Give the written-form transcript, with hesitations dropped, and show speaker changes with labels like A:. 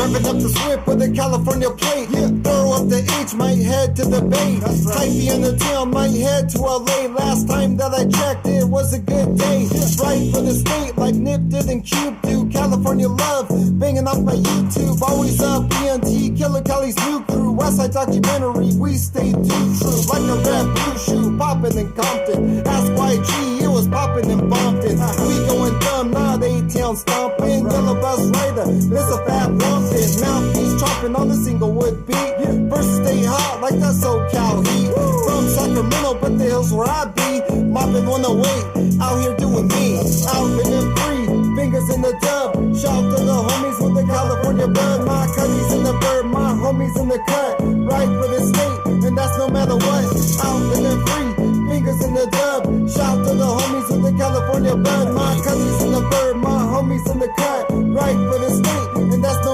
A: Revving up the Swift with a California plate. Throw up the H, might head to the Bay. Hypey in the town, might head to LA. Last time that I checked, it was a good day. Right for the state, like Nip did and Cube do. California love, banging off my YouTube. Always up, BNT, Killer Cali's new crew. Westside documentary, we stay too true. Like a red blue shoe, poppin' in Compton. Ask YG, it was poppin' in Bumpton. We going dumb, not A-Town stompin'. Yellow bus rider, it's a fat lumpin'. Mouthpiece chopping on the Singlewood beat. Versus stay hot like that SoCal heat. From Sacramento, but the hills where I be. Mopping 108, out here doing me. Out living free, fingers in the dub. Shout to the homies with the California bud. My cutties in the bird, my homies in the cut. Right for the state, and that's no matter what. Out living free, fingers in the dub. Shout to the homies with the California bud. My cutties in the bird, my homies in the cut. Right for the state.